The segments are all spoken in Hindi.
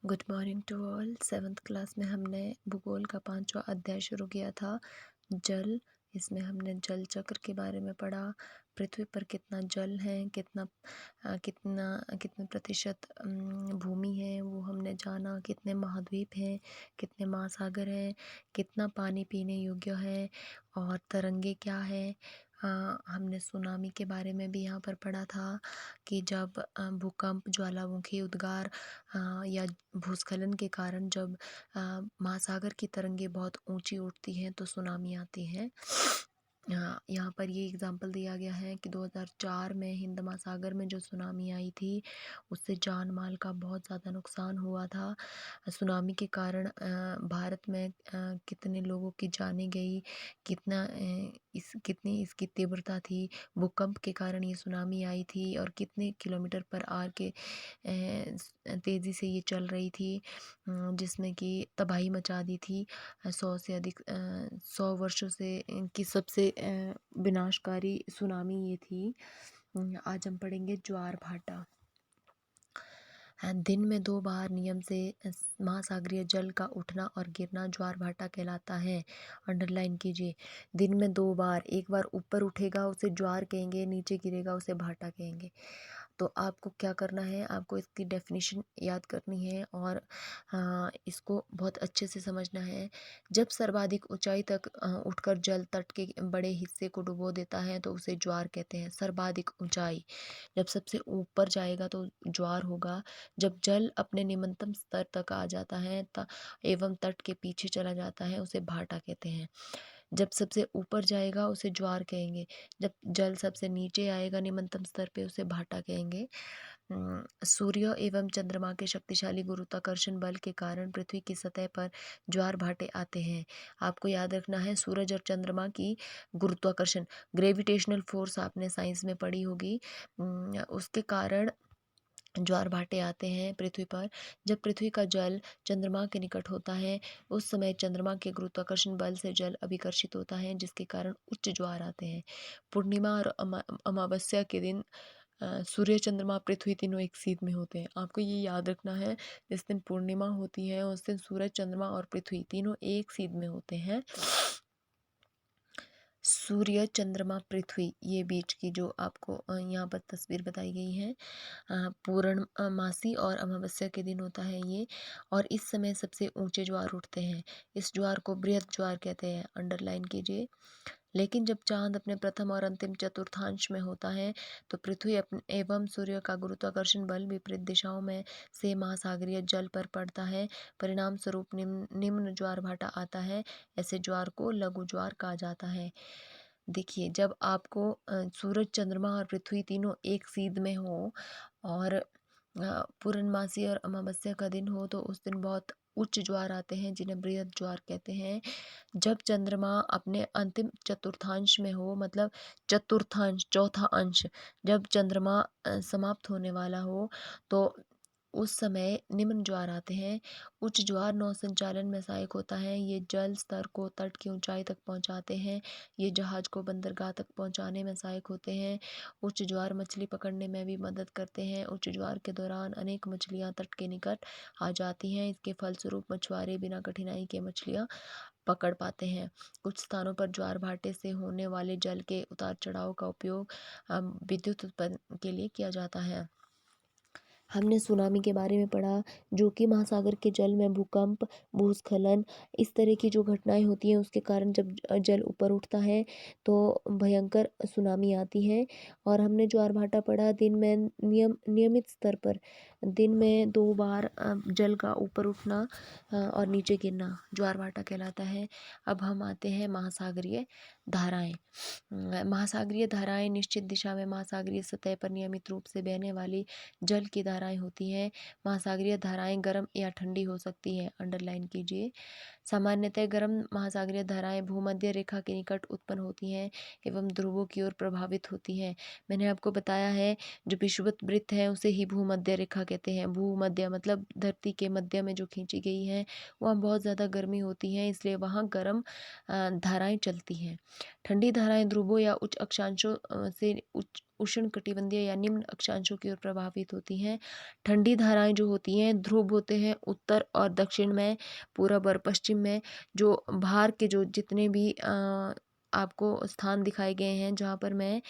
Good morning to all. 7th class में हमने भूगोल का 5वां अध्याय शुरू किया था, जल। इसमें हमने जल चक्र के बारे में पढ़ा। पृथ्वी पर कितना जल है, कितने प्रतिशत भूमि है वो हमने जाना। कितने महाद्वीप हैं, कितने महासागर हैं, कितना पानी पीने योग्य है और तरंगे क्या है। हमने सुनामी के बारे में भी यहाँ पर पढ़ा था कि जब भूकंप, ज्वालामुखी उद्गार या भूस्खलन के कारण जब महासागर की तरंगें बहुत ऊंची उठती हैं तो सुनामी आती है। यहाँ पर ये एग्जाम्पल दिया गया है कि 2004 में हिंद महासागर में जो सुनामी आई थी उससे जान माल का बहुत ज़्यादा नुकसान हुआ था। सुनामी के कारण भारत में कितने लोगों की जानें गई, कितनी इसकी तीव्रता थी। भूकंप के कारण ये सुनामी आई थी और कितने किलोमीटर पर आर के तेज़ी से ये चल रही थी, जिसने कि तबाही मचा दी थी। 100 से अधिक 100 वर्षों से इनकी सबसे विनाशकारी सुनामी ये थी। आज हम पढ़ेंगे ज्वार भाटा। दिन में 2 बार नियम से महासागरीय जल का उठना और गिरना ज्वार भाटा कहलाता है। अंडरलाइन कीजिए, दिन में 2 बार, एक बार ऊपर उठेगा उसे ज्वार कहेंगे, नीचे गिरेगा उसे भाटा कहेंगे। तो आपको क्या करना है, आपको इसकी डेफिनेशन याद करनी है और इसको बहुत अच्छे से समझना है। जब सर्वाधिक ऊंचाई तक उठकर जल तट के बड़े हिस्से को डुबो देता है तो उसे ज्वार कहते हैं। सर्वाधिक ऊंचाई, जब सबसे ऊपर जाएगा तो ज्वार होगा। जब जल अपने निम्नतम स्तर तक आ जाता है एवं तट के पीछे चला जाता है उसे भाटा कहते हैं। जब सबसे ऊपर जाएगा उसे ज्वार कहेंगे। जब जल सबसे नीचे आएगा निम्नतम स्तर पे उसे भाटा कहेंगे। सूर्य एवं चंद्रमा के शक्तिशाली गुरुत्वाकर्षण बल के कारण पृथ्वी की सतह पर ज्वार भाटे आते हैं। आपको याद रखना है, सूरज और चंद्रमा की गुरुत्वाकर्षण, ग्रेविटेशनल फोर्स आपने साइंस में पढ़ी होगी। उसके कारण ज्वार भाटे आते हैं पृथ्वी पर। जब पृथ्वी का जल चंद्रमा के निकट होता है उस समय चंद्रमा के गुरुत्वाकर्षण बल से जल अभिकर्षित होता है, जिसके कारण उच्च ज्वार आते हैं। पूर्णिमा और अमावस्या के दिन सूर्य, चंद्रमा, पृथ्वी तीनों एक सीध में होते हैं। आपको ये याद रखना है, जिस दिन पूर्णिमा होती है उस दिन सूरज, चंद्रमा और पृथ्वी तीनों एक सीध में होते हैं। सूर्य, चंद्रमा, पृथ्वी, ये बीच की जो आपको यहाँ पर तस्वीर बताई गई है, पूर्णमासी और अमावस्या के दिन होता है ये। और इस समय सबसे ऊंचे ज्वार उठते हैं। इस ज्वार को बृहद ज्वार कहते हैं। अंडरलाइन कीजिए। लेकिन जब चांद अपने प्रथम और अंतिम चतुर्थांश में होता है तो पृथ्वी एवं सूर्य का गुरुत्वाकर्षण बल विपरीत दिशाओं में से महासागरीय जल पर पड़ता है। परिणाम स्वरूप निम्न ज्वार भाटा आता है। ऐसे ज्वार को लघु ज्वार कहा जाता है। देखिए, जब आपको सूरज, चंद्रमा और पृथ्वी तीनों एक सीध में हो और पूर्णमासी और अमावस्या का दिन हो तो उस दिन बहुत उच्च ज्वार आते हैं, जिन्हें बृहद ज्वार कहते हैं। जब चंद्रमा अपने अंतिम चतुर्थांश में हो, मतलब चतुर्थांश, चौथा अंश, जब चंद्रमा समाप्त होने वाला हो तो उस समय निम्न ज्वार आते हैं। उच्च ज्वार नौ संचालन में सहायक होता है। ये जल स्तर को तट की ऊंचाई तक पहुंचाते हैं। ये जहाज को बंदरगाह तक पहुंचाने में सहायक होते हैं। उच्च ज्वार मछली पकड़ने में भी मदद करते हैं। उच्च ज्वार के दौरान अनेक मछलियां तट के निकट आ जाती हैं। इसके फलस्वरूप मछुआरे बिना कठिनाई के मछलियां पकड़ पाते हैं। कुछ स्थानों पर ज्वार भाटे से होने वाले जल के उतार चढ़ाव का उपयोग विद्युत उत्पन्न के लिए किया जाता है। हमने सुनामी के बारे में पढ़ा, जो कि महासागर के जल में भूकंप, भूस्खलन, इस तरह की जो घटनाएं होती हैं उसके कारण जब जल ऊपर उठता है तो भयंकर सुनामी आती है। और हमने ज्वार भाटा पढ़ा, दिन में नियमित स्तर पर दिन में 2 बार जल का ऊपर उठना और नीचे गिरना ज्वार भाटा कहलाता है। अब हम आते हैं महासागरीय धाराएं। महासागरीय धाराएं निश्चित दिशा में महासागरीय सतह पर नियमित रूप से बहने वाली जल की धाराएं होती हैं। महासागरीय धाराएं गर्म या ठंडी हो सकती हैं। अंडरलाइन कीजिए। सामान्यतः गर्म महासागरीय धाराएं भूमध्य रेखा के निकट उत्पन्न होती हैं एवं ध्रुवों की ओर प्रभावित होती हैं। मैंने आपको बताया है, जो विषुवत वृत्त है उसे ही भूमध्य रेखा कहते हैं भूमध्य मतलब धरती के मध्य में जो खींची गई है, वहाँ बहुत ज़्यादा गर्मी होती है, इसलिए वहाँ गर्म धाराएँ चलती हैं। ठंडी धाराएँ ध्रुवों या उच्च अक्षांशों से उच्च उष्णकटिबंधीय या निम्न अक्षांशों की ओर प्रभावित होती हैं। ठंडी धाराएँ जो होती हैं ध्रुव होते हैं उत्तर और दक्षिण में, पूरब और पश्चिम में। जो बाहर के जो जितने भी आपको स्थान दिखाए गए हैं जहाँ पर मैं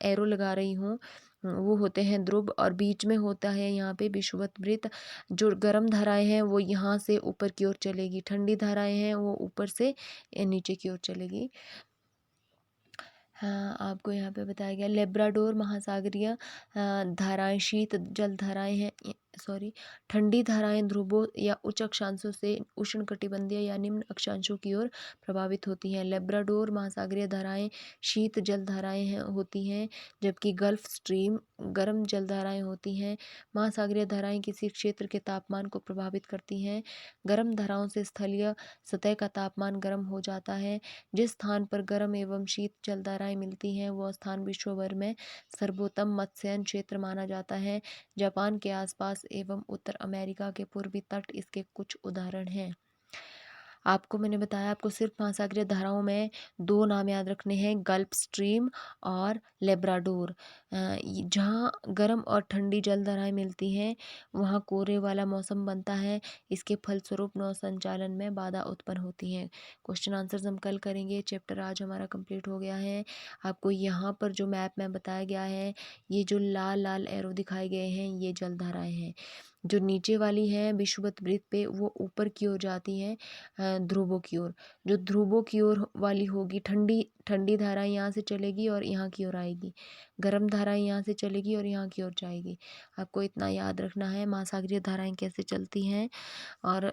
एरो लगा रही हूँ, वो होते हैं ध्रुव, और बीच में होता है यहाँ पे विषुवत वृत्त। जो गर्म धाराएँ हैं वो यहाँ से ऊपर की ओर चलेगी, ठंडी धाराएँ हैं वो ऊपर से नीचे की ओर चलेगी। हाँ, आपको यहाँ पे बताया गया लेब्राडोर महासागरीय धाराएँ शीत जल धाराएँ हैं, सॉरी, ठंडी धाराएँ ध्रुवों या उच्च अक्षांशों से उष्णकटिबंधीय या निम्न अक्षांशों की ओर प्रभावित होती हैं। लेब्राडोर महासागरीय धाराएँ शीत जल धाराएँ होती हैं, जबकि गल्फ स्ट्रीम गर्म जल धाराएँ होती हैं। महासागरीय धाराएँ किसी क्षेत्र के तापमान को प्रभावित करती हैं। गर्म धाराओं से स्थलीय सतह का तापमान गर्म हो जाता है। जिस स्थान पर गर्म एवं शीत जलधाराएँ मिलती हैं वह स्थान विश्व भर में सर्वोत्तम मत्स्यन क्षेत्र माना जाता है। जापान के आसपास एवं उत्तर अमेरिका के पूर्वी तट इसके कुछ उदाहरण हैं। आपको मैंने बताया आपको सिर्फ महासागरीय धाराओं में 2 नाम याद रखने हैं, गल्फ स्ट्रीम और लेब्राडोर। जहाँ गर्म और ठंडी जल धाराएँ मिलती हैं वहाँ कोहरे वाला मौसम बनता है। इसके फलस्वरूप नौ संचालन में बाधा उत्पन्न होती है। क्वेश्चन आंसर्स हम कल करेंगे। चैप्टर आज हमारा कंप्लीट हो गया है। आपको यहाँ पर जो मैप में बताया गया है, ये जो लाल लाल एरो दिखाए गए हैं ये जल धाराएँ हैं। जो नीचे वाली हैं विषुवत-वृत्त पे वो ऊपर की ओर जाती हैं ध्रुवों की ओर। जो ध्रुवों की ओर वाली होगी ठंडी ठंडी धारा यहाँ से चलेगी और यहाँ की ओर आएगी। गर्म धारा यहाँ से चलेगी और यहाँ की ओर जाएगी। आपको इतना याद रखना है महासागरीय धाराएँ कैसे चलती हैं और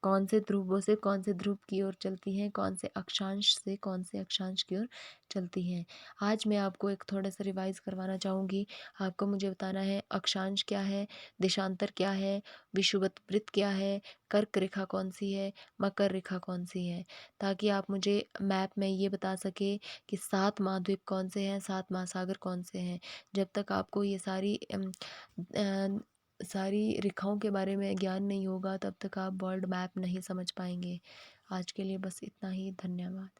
कौन से ध्रुवों से कौन से ध्रुव की ओर चलती हैं, कौन से अक्षांश से कौन से अक्षांश की ओर चलती हैं। आज मैं आपको एक थोड़ा-सा रिवाइज़ करवाना चाहूँगी। आपको मुझे बताना है अक्षांश क्या है, देशांतर क्या है, विषुवत-वृत्त क्या है, कर्क रेखा कौन-सी है, मकर रेखा कौन-सी है, ताकि आप मुझे मैप में ये बता सकें कि 7 महाद्वीप कौन से हैं, 7 महासागर कौन से हैं। जब तक आपको ये सारी रेखाओं के बारे में ज्ञान नहीं होगा तब तक आप वर्ल्ड मैप नहीं समझ पाएँगे। आज के लिए बस इतना ही, धन्यवाद।